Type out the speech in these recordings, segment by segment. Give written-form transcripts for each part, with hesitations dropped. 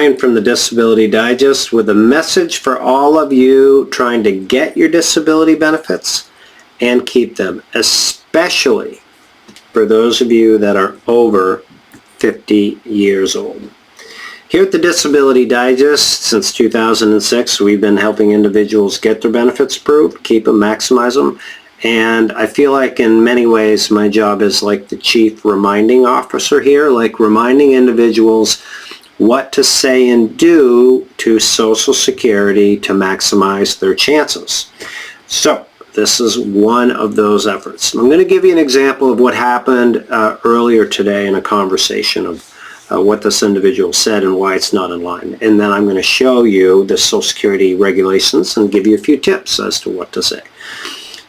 S.Join from the Disability Digest with a message for all of you trying to get your disability benefits and keep them, especially for those of you that are over 50 years old. Here at the Disability Digest, since 2006, we've been helping individuals get their benefits approved, keep them, maximize them, and I feel like in many ways my job is like the chief reminding officer here, like reminding individuals what to say and do to Social Security to maximize their chances. So this is one of those efforts. I'm going to give you an example of what happened earlier today in a conversation of what this individual said and why it's not in line. And then I'm going to show you the Social Security regulations and give you a few tips as to what to say.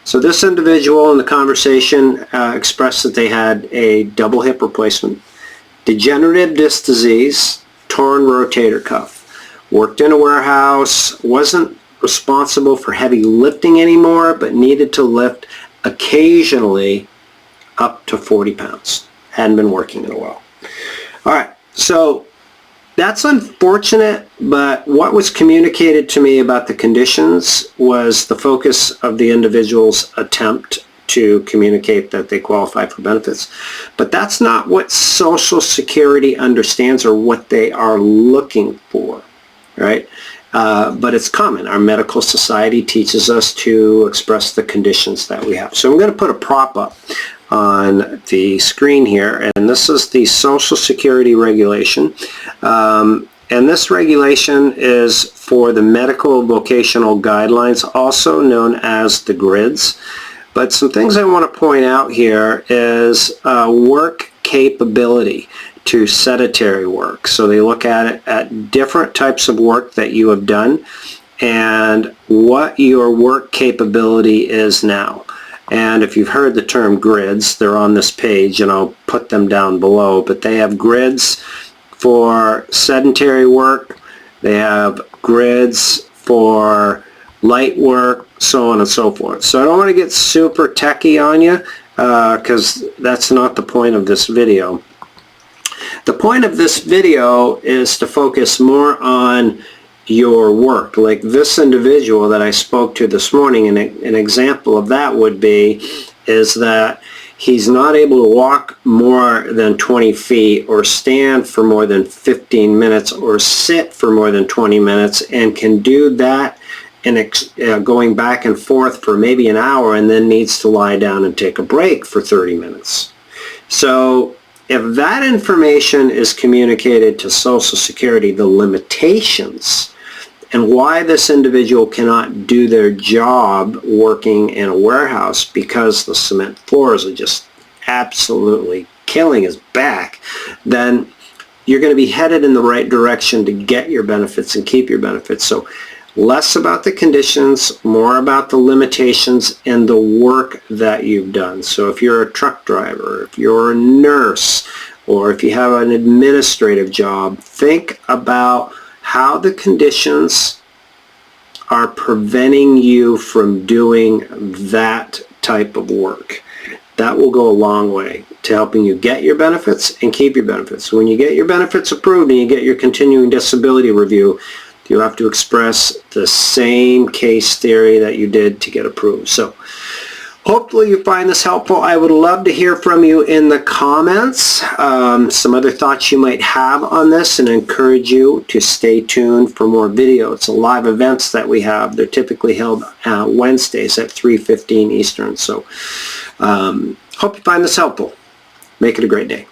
So this individual in the conversation expressed that they had a double hip replacement, degenerative disc disease, torn rotator cuff, worked in a warehouse, wasn't responsible for heavy lifting anymore, but needed to lift occasionally up to 40 pounds. Hadn't been working in a while. All right, so that's unfortunate, but what was communicated to me about the conditions was the focus of the individual's attempt to communicate that they qualify for benefits. But that's not what Social Security understands or what they are looking for, right? But it's common. Our medical society teaches us to express the conditions that we have. So I'm going to put a prop up on the screen here, and this is the Social Security regulation. And this regulation is for the medical vocational guidelines, also known as the grids. But some things I want to point out here is work capability to sedentary work. So they look at it at different types of work that you have done and what your work capability is now. And if you've heard the term grids, they're on this page and I'll put them down below, but they have grids for sedentary work, they have grids for light work, so on and so forth. So I don't want to get super techie on you because that's not the point of this video. The point of this video is to focus more on your work. Like this individual that I spoke to this morning, and an example of that would be is that he's not able to walk more than 20 feet or stand for more than 15 minutes or sit for more than 20 minutes and can do that and going back and forth for maybe an hour and then needs to lie down and take a break for 30 minutes. So if that information is communicated to Social Security, the limitations and why this individual cannot do their job working in a warehouse because the cement floors are just absolutely killing his back, then you're going to be headed in the right direction to get your benefits and keep your benefits. So less about the conditions, more about the limitations and the work that you've done. So if you're a truck driver, if you're a nurse, or if you have an administrative job, think about how the conditions are preventing you from doing that type of work. That will go a long way to helping you get your benefits and keep your benefits. When you get your benefits approved and you get your continuing disability review, you have to express the same case theory that you did to get approved. So hopefully you find this helpful. I would love to hear from you in the comments, some other thoughts you might have on this, and encourage you to stay tuned for more videos. The live events that we have, they're typically held Wednesdays at 3:15 Eastern. So hope you find this helpful. Make it a great day.